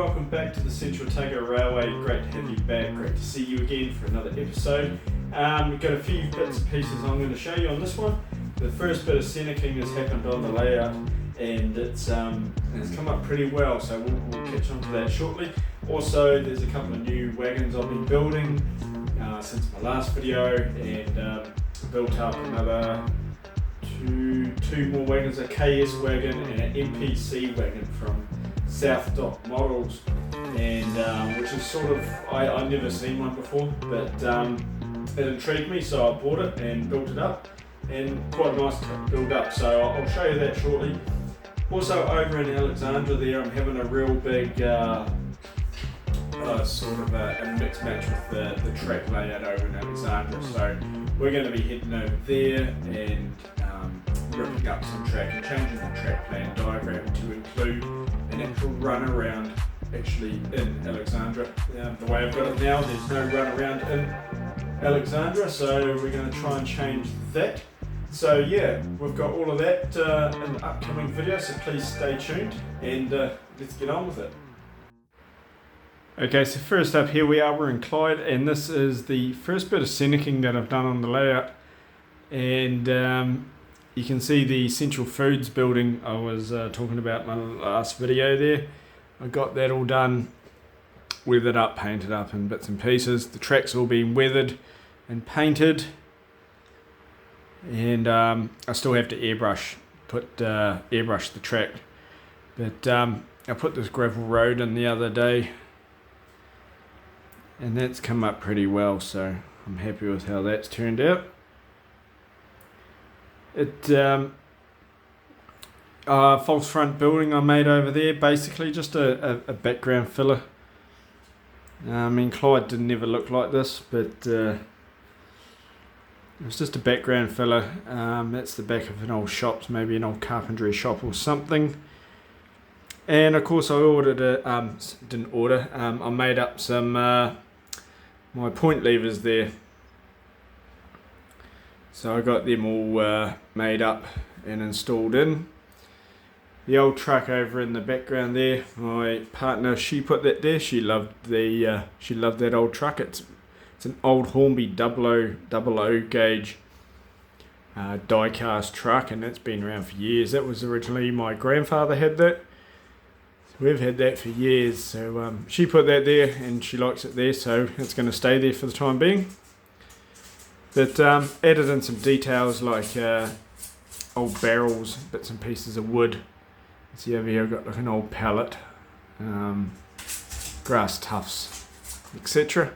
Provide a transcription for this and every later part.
welcome back to the Central Otago Railway. Great to have you back, great to see you again for another episode. We've got a few bits and pieces I'm going to show you on this one. The first bit of scenicking has happened on the layout and it's come up pretty well, so we'll catch on to that shortly. Also, there's a couple of new wagons I've been building since my last video, and built up another two more wagons, a KS wagon and an MPC wagon from South Dock Models, and which is sort of, I've never seen one before, but it intrigued me, so I bought it and built it up, and quite nice to build up, so I'll show you that shortly. Also over in Alexandra there, I'm having a real big sort of a mix match with the track layout over in Alexandra, so we're going to be heading over there and ripping up some track and changing the track plan diagram to include an actual run around actually in Alexandra. The way I've got it now, there's no run around in Alexandra, so we're going to try and change that. So yeah, we've got all of that in the upcoming video, so please stay tuned and let's get on with it. Okay, so first up, here we are, we're in Clyde, and this is the first bit of scenicking that I've done on the layout, and you can see the Central Foods building I was talking about in my last video there. I got that all done, weathered up, painted up in bits and pieces. The track's all been weathered and painted, and I still have to airbrush the track, but I put this gravel road in the other day, and that's come up pretty well, so I'm happy with how that's turned out. False front building I made over there, basically just a background filler. I mean, Clyde didn't ever look like this, but it was just a background filler. That's the back of an old shop, maybe an old carpentry shop or something. And of course I ordered I made up some my point levers there. So I got them all made up and installed in. The old truck over in the background there, my partner, she put that there. She loved that old truck. It's an old Hornby 00 gauge die cast truck, and it's been around for years. That was originally, my grandfather had that. We've had that for years, so she put that there and she likes it there, so it's going to stay there for the time being. But added in some details like old barrels, bits and pieces of wood. See over here I've got like an old pallet, grass tufts, etc.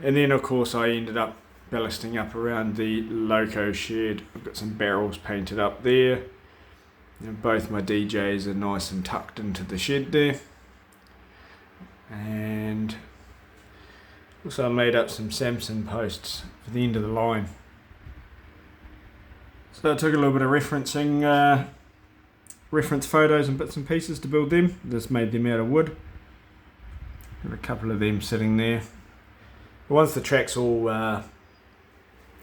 And then of course I ended up ballasting up around the loco shed. I've got some barrels painted up there. And both my DJs are nice and tucked into the shed there. And also I made up some Samson posts for the end of the line. So I took a little bit of reference photos and bits and pieces to build them. Just made them out of wood. Got a couple of them sitting there. But once the track's all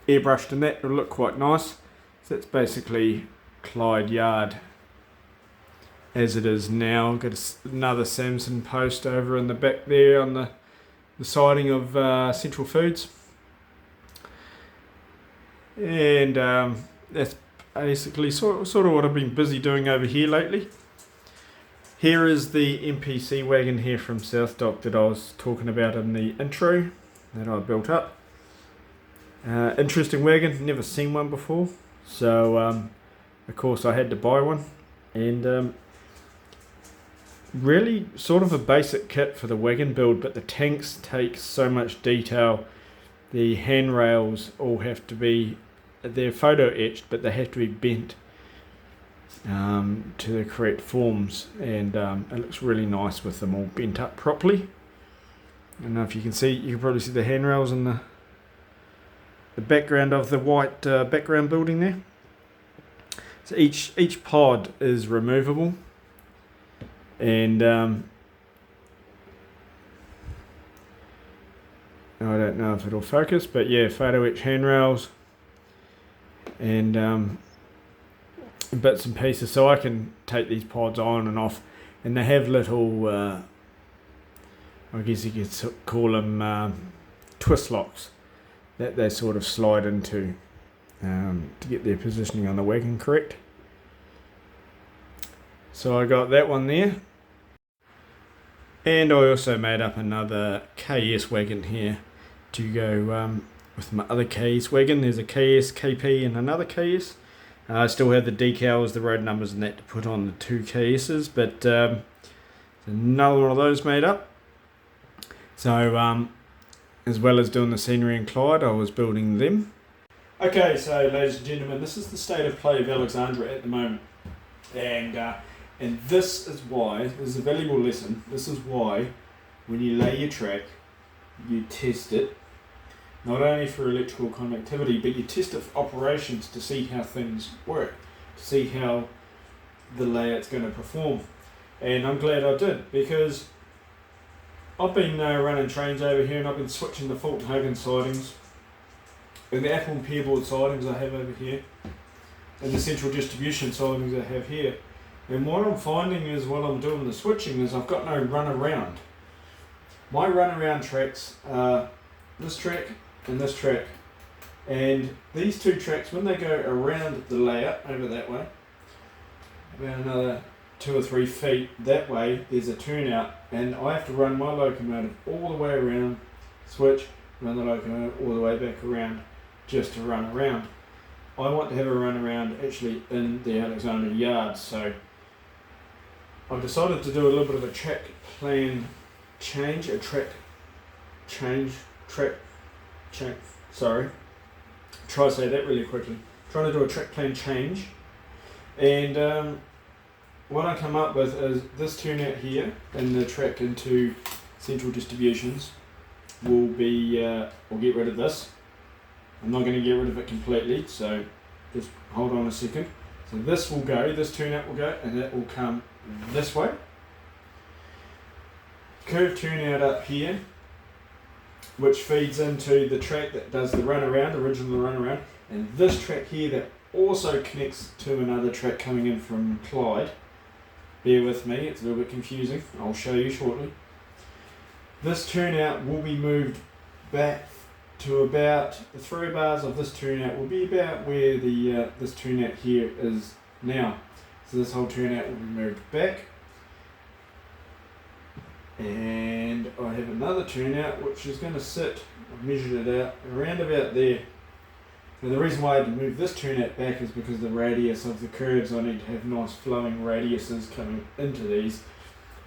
airbrushed and that, it'll look quite nice. So that's basically Clyde Yard as it is now. Got another Samson post over in the back there on the siding of Central Foods, and that's basically sort of what I've been busy doing over here lately. Here is the MPC wagon here from South Dock that I was talking about in the intro that I built up. Interesting wagon, never seen one before, so of course I had to buy one, and really sort of a basic kit for the wagon build, but the tanks take so much detail. The handrails all have to be, they're photo etched, but they have to be bent to the correct forms, and it looks really nice with them all bent up properly. I don't know if you can see, you can probably see the handrails in the background of the white background building there. So each pod is removable, and I don't know if it'll focus, but yeah, photo etch handrails and bits and pieces, so I can take these pods on and off and they have little, I guess you could call them twist locks that they sort of slide into to get their positioning on the wagon correct. So I got that one there, and I also made up another KS wagon here to go with my other KS wagon. There's a KS, KP and another KS. I still have the decals, the road numbers and that to put on the two KS's, but another one of those made up. So as well as doing the scenery in Clyde, I was building them. Okay, so ladies and gentlemen, this is the state of play of Alexandra at the moment, and this is why, this is a valuable lesson, this is why when you lay your track, you test it, not only for electrical conductivity, but you test it for operations to see how things work, to see how the layout's going to perform. And I'm glad I did, because I've been running trains over here, and I've been switching the Fulton-Hogan sidings and the Apple and Pearboard sidings I have over here, and the central distribution sidings I have here. And what I'm finding is, while I'm doing the switching, is I've got no run around. My run around tracks are this track and this track, and these two tracks, when they go around the layout over that way, about another 2 or 3 feet that way, there's a turnout, and I have to run my locomotive all the way around, switch, run the locomotive all the way back around just to run around. I want to have a run around actually in the Alexandra yard, so I've decided to do a little bit of a track plan change, try to say that really quickly. Trying to do a track plan change, and what I come up with is this turnout here, and the track into central distributions will be, we'll get rid of this. I'm not going to get rid of it completely, so just hold on a second. So this will go, this turnout will go, and that will come this way. Curved turnout up here, which feeds into the track that does the runaround, original runaround, and this track here that also connects to another track coming in from Clyde. Bear with me, it's a little bit confusing, I'll show you shortly. This turnout will be moved back to about, the throw bars of this turnout will be about where the this turnout here is now. So this whole turnout will be moved back. And I have another turnout which is going to sit, I've measured it out, around about there. Now the reason why I had to move this turnout back is because the radius of the curves, I need to have nice flowing radiuses coming into these,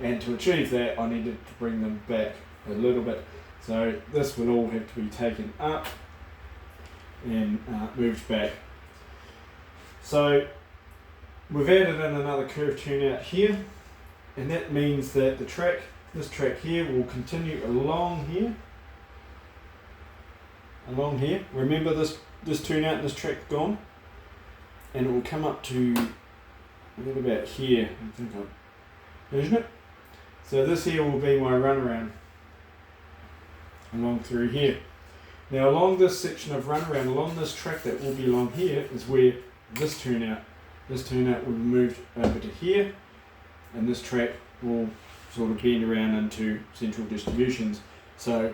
and to achieve that I needed to bring them back a little bit. So this will all have to be taken up and moved back. So we've added in another curved turnout here, and that means that the track, this track here, will continue along here. Remember this turnout and this track gone, and it will come up to right about here. I think I've measured it. So this here will be my runaround along through here. Now along this section of runaround, along this track that will be along here, is where this turnout will be moved over to here, and this track will sort of bend around into central distributions. So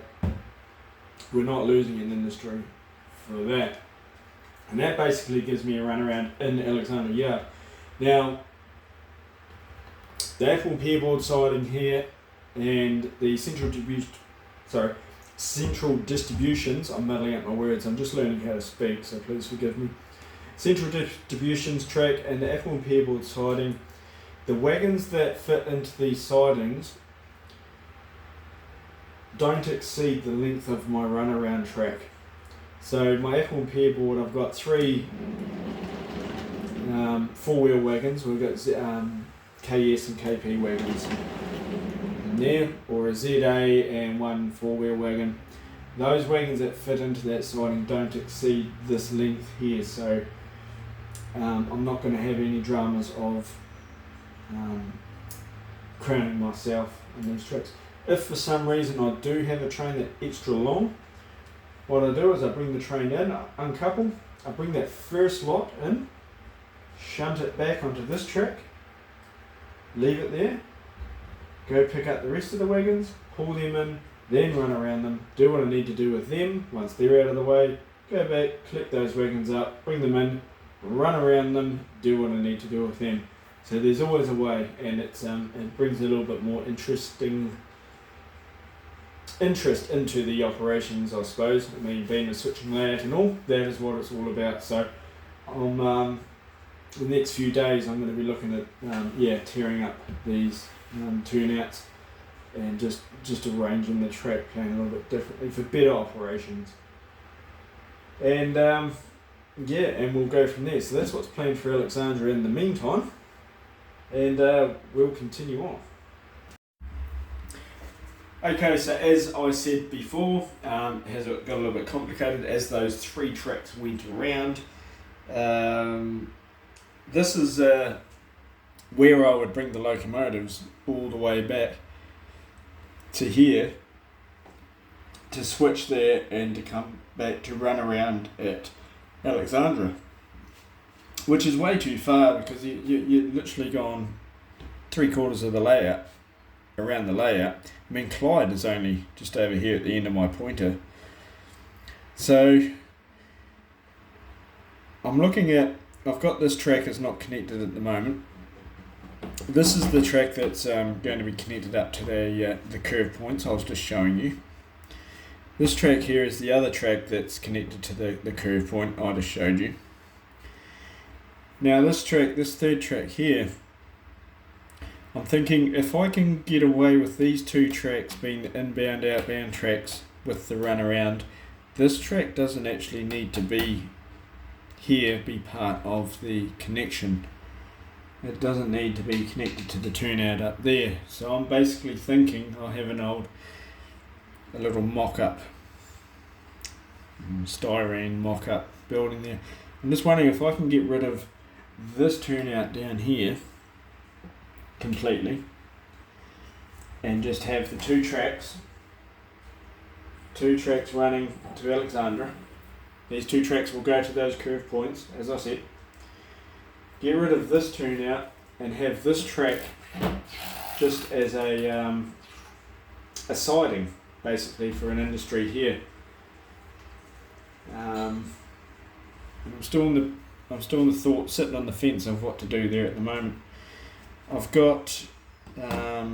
we're not losing an industry for that. And that basically gives me a runaround in Alexandra Yard. Now, the Apple and Pearboard siding here and the central distributions, I'm muddling up my words, I'm just learning how to speak, so please forgive me. Central distributions track and the Apple and Pearboard siding, the wagons that fit into these sidings don't exceed the length of my runaround track. So my Apple and Pearboard, I've got 3 four-wheel wagons. We've got KS and KP wagons in there, or a ZA and 1 4-wheel wagon. Those wagons that fit into that siding don't exceed this length here, so I'm not going to have any dramas of crowning myself in these tracks. If for some reason I do have a train that's extra long, what I do is I bring the train in, I uncouple, I bring that first lot in, shunt it back onto this track, leave it there, go pick up the rest of the wagons, pull them in, then run around them, do what I need to do with them. Once they're out of the way, go back, collect those wagons up, bring them in, run around them, do what I need to do with them. So there's always a way, and it brings a little bit more interest into the operations, I suppose. I mean, being a switching layout and all, that is what it's all about. So on the next few days, I'm going to be looking at tearing up these turnouts and just arranging the track plan a little bit differently for better operations. And and we'll go from there. So that's what's planned for Alexandra in the meantime, and we'll continue on. Okay, so as I said before, has got a little bit complicated as those 3 tracks went around. This is where I would bring the locomotives all the way back to here to switch there and to come back to run around at Alexandra, which is way too far because you're literally gone 3/4 of the layout around the layout. I mean, Clyde is only just over here at the end of my pointer. So I'm looking at, I've got this track is not connected at the moment. This is the track that's going to be connected up to the curve points I was just showing you. This track here is the other track that's connected to the curve point I just showed you. Now this third track here, I'm thinking if I can get away with these 2 tracks being the inbound, outbound tracks with the runaround, this track doesn't actually need to be here, be part of the connection. It doesn't need to be connected to the turnout up there. So I'm basically thinking I'll have a little mock-up, styrene mock-up building there. I'm just wondering if I can get rid of this turnout down here completely and just have the 2 tracks running to Alexandra. These 2 tracks will go to those curve points, as I said. Get rid of this turnout and have this track just as a siding, basically, for an industry here. I'm still in the thought, sitting on the fence of what to do there at the moment. I've got a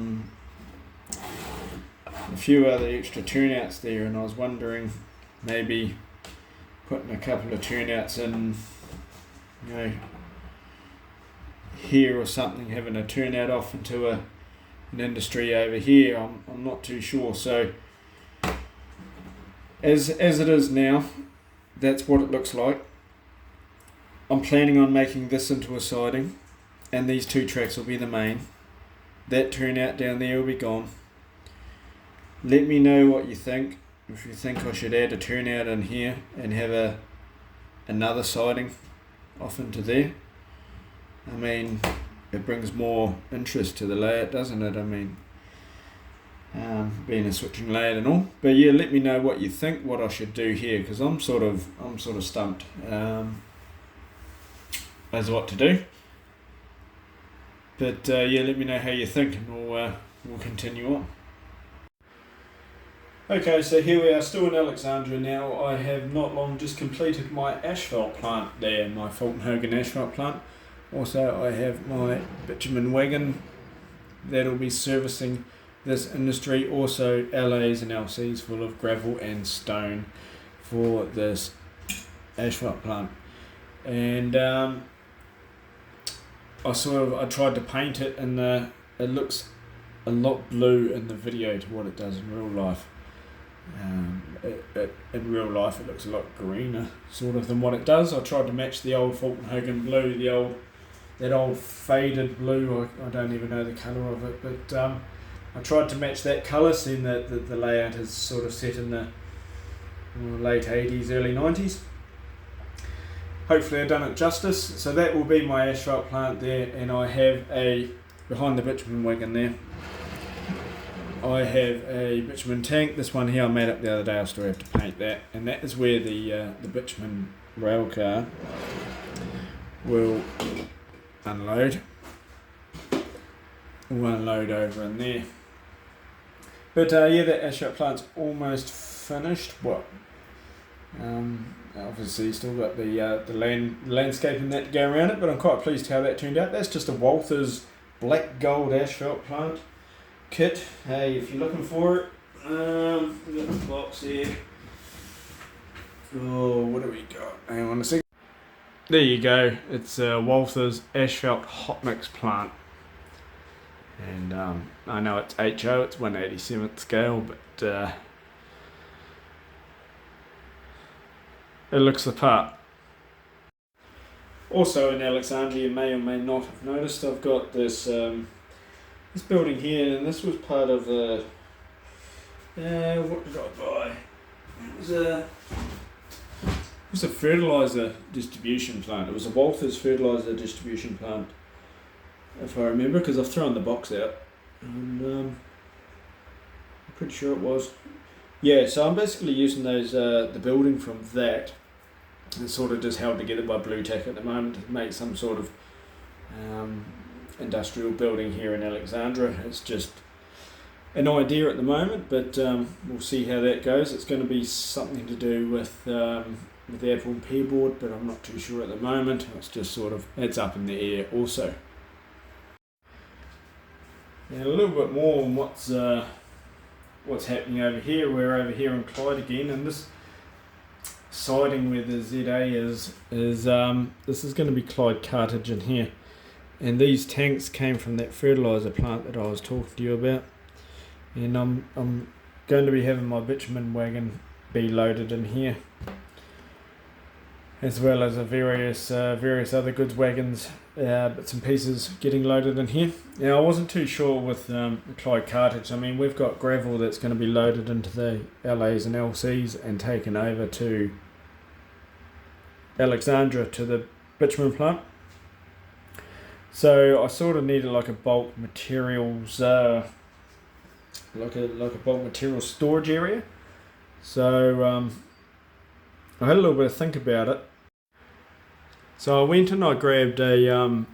few other extra turnouts there, and I was wondering maybe putting a couple of turnouts in, here or something, having a turnout off into an industry over here. I'm not too sure. So as it is now, that's what it looks like. I'm planning on making this into a siding, and these 2 tracks will be the main. That turnout down there will be gone. Let me know what you think. If you think I should add a turnout in here and have another siding off into there. I mean, it brings more interest to the layout, doesn't it? I mean, being a switching layout and all. But yeah, let me know what you think, what I should do here, because I'm sort of stumped as what to do. But let me know how you think, and we'll continue on. Okay, so here we are, still in Alexandria now. I have not long just completed my asphalt plant there, my Fulton Hogan asphalt plant. Also, I have my bitumen wagon that'll be servicing this industry. Also, LAs and LCs full of gravel and stone for this asphalt plant. And I tried to paint it, and it looks a lot blue in the video to what it does in real life. In real life, it looks a lot greener sort of than what it does. I tried to match the old Fulton Hogan blue, that old faded blue. I don't even know the colour of it, but I tried to match that colour, seeing that the layout is sort of set in the late 80s, early 90s. Hopefully I've done it justice. So that will be my asphalt plant there, and I have behind the bitumen wagon there, I have a bitumen tank. This one here I made up the other day. I still have to paint that, and that is where the bitumen rail car will unload. will unload over in there. But yeah, that asphalt plant's almost finished. Well, obviously still got the landscaping that to go around it, but I'm quite pleased how that turned out. That's just a Walther's black gold asphalt plant kit. Hey, if you're looking for it, we've got the box here. Oh, what do we got? Hang on a second. There you go. It's Walther's asphalt hot mix plant. And I know it's HO, it's 1/87th scale, but it looks the part. Also in Alexandria, you may or may not have noticed, I've got this this building here, and this was part of the what did I buy? It was a fertiliser distribution plant. It was a Walther's fertiliser distribution plant, if I remember, because I've thrown the box out, and I'm pretty sure it was. Yeah, so I'm basically using those the building from that. It's sort of just held together by blue tack at the moment to make some sort of industrial building here in Alexandria. It's just an idea at the moment, but we'll see how that goes. It's going to be something to do with the apple and pear board, but I'm not too sure at the moment. It's just sort of, it's up in the air also. And a little bit more on what's happening over here. We're over here in Clyde again, and this siding where the ZA is this is going to be Clyde cartage in here, and these tanks came from that fertiliser plant that I was talking to you about, and I'm going to be having my bitumen wagon be loaded in here, as well as various other goods wagons, bits and pieces getting loaded in here. Now I wasn't too sure with Clyde cartage. I mean, we've got gravel that's going to be loaded into the LAs and LCs and taken over to Alexandria to the bitumen plant. So I sort of needed like a bulk materials, like a bulk materials storage area. So I had a little bit of think about it. So I went and I grabbed I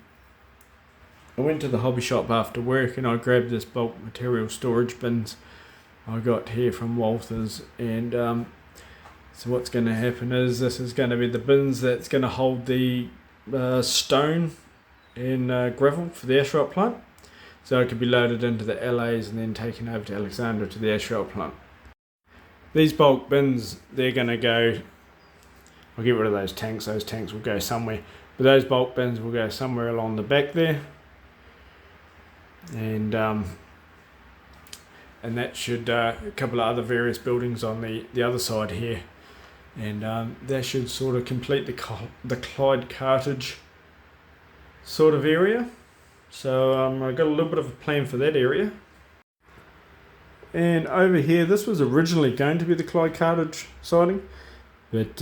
went to the hobby shop after work and I grabbed this bulk material storage bins I got here from Walther's, and so what's going to happen is this is going to be the bins that's going to hold the stone and gravel for the asphalt plant. So it could be loaded into the LAs and then taken over to Alexandria to the asphalt plant. These bulk bins, they're going to go, I'll get rid of those tanks will go somewhere, but those bulk bins will go somewhere along the back there, and that should a couple of other various buildings on the other side here, and that should sort of complete the Clyde cartage sort of area. So I got a little bit of a plan for that area. And over here, this was originally going to be the Clyde cartage siding, but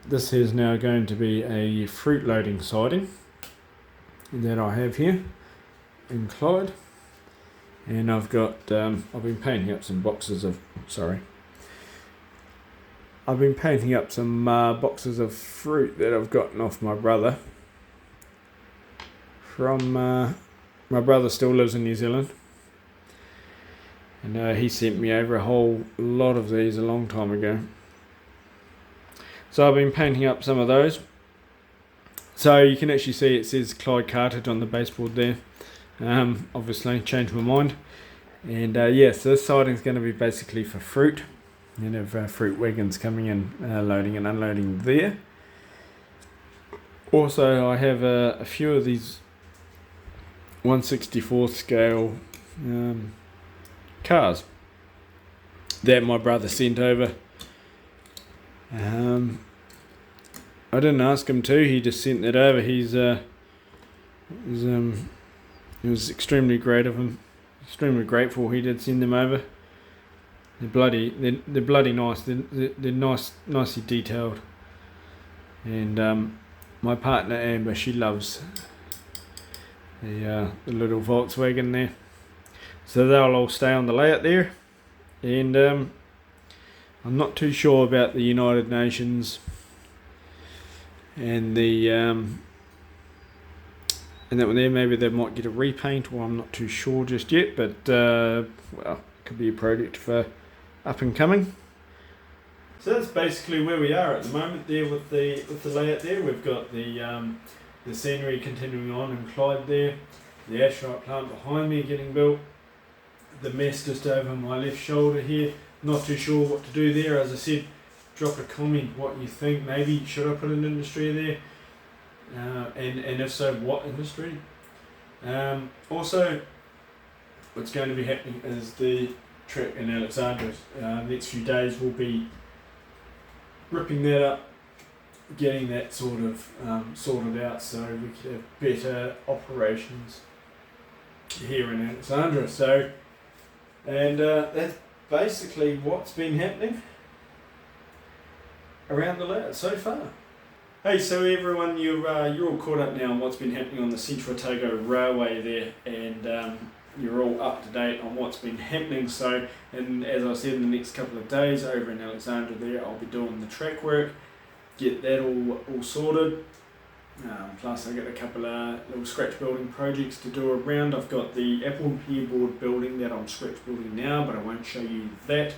this is now going to be a fruit loading siding that I have here in Clyde. And I've got, I've been painting up some boxes of, I've been painting up some boxes of fruit that I've gotten off my brother. My brother still lives in New Zealand, and he sent me over a whole lot of these a long time ago. So I've been painting up some of those. So you can actually see it says Clyde cartage on the baseboard there. Obviously changed my mind, and yeah, so this siding's going to be basically for fruit, and have fruit wagons coming in, loading and unloading there. Also I have a few of these 1/64th scale cars that my brother sent over. I didn't ask him to, he just sent it over. It was extremely great of him, extremely grateful he did send them over. They're bloody nice. They're nicely detailed. And my partner Amber, she loves the little Volkswagen there. So they'll all stay on the layout there. And I'm not too sure about the United Nations and the And that one there, maybe they might get a repaint, or I'm not too sure just yet, but well, it could be a project for up and coming. So that's basically where we are at the moment there with the layout there. We've got the scenery continuing on in Clyde there, the ashrite plant behind me getting built, the mess just over my left shoulder here. Not too sure what to do there. As I said, drop a comment what you think. Maybe should I put an industry there? And if so, what industry? Also, what's going to be happening is the track in Alexandria. Next few days we'll be ripping that up, getting that sort of sorted out so we could have better operations here in Alexandria. So, and that's basically what's been happening around the layout so far. Hey, so everyone, you're all caught up now on what's been happening on the Central Otago Railway there, and you're all up to date on what's been happening. So, and as I said, in the next couple of days over in Alexandria there, I'll be doing the track work, get that all sorted. Plus I got a couple of little scratch building projects to do around. I've got the apple pear board building that I'm scratch building now, but I won't show you that.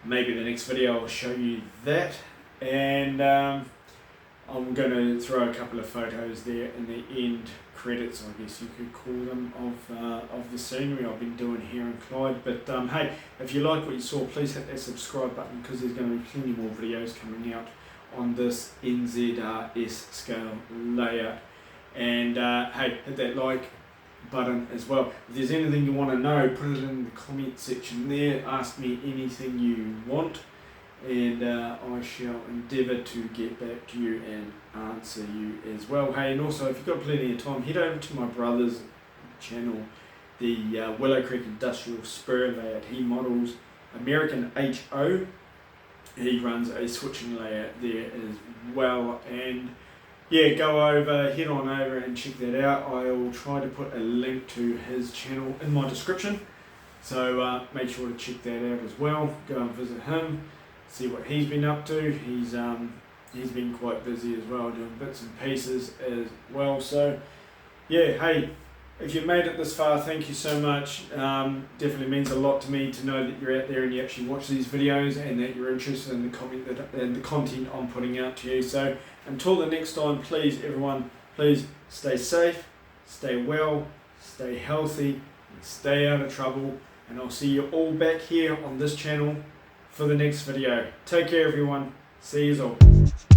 Maybe the next video I'll show you that. And I'm going to throw a couple of photos there in the end credits, I guess you could call them, of the scenery I've been doing here in Clyde. But hey, if you like what you saw, please hit that subscribe button, because there's going to be plenty more videos coming out on this NZRS scale layout. And hey, hit that like button as well. If there's anything you want to know, put it in the comment section there. Ask me anything you want, and I shall endeavour to get back to you and answer you as well. Hey, and also if you've got plenty of time, head over to my brother's channel, the Willow Creek Industrial Spur layout. He models American HO. He runs a switching layout there as well, and yeah, go over, head on over and check that out. I will try to put a link to his channel in my description, so make sure to check that out as well. Go and visit him, see what he's been up to. He's been quite busy as well, doing bits and pieces as well. So yeah, hey, if you've made it this far, thank you so much. Definitely means a lot to me to know that you're out there and you actually watch these videos, and that you're interested in the content I'm putting out to you. So until the next time, please everyone, please stay safe, stay well, stay healthy, and stay out of trouble. And I'll see you all back here on this channel for the next video. Take care everyone. See you all.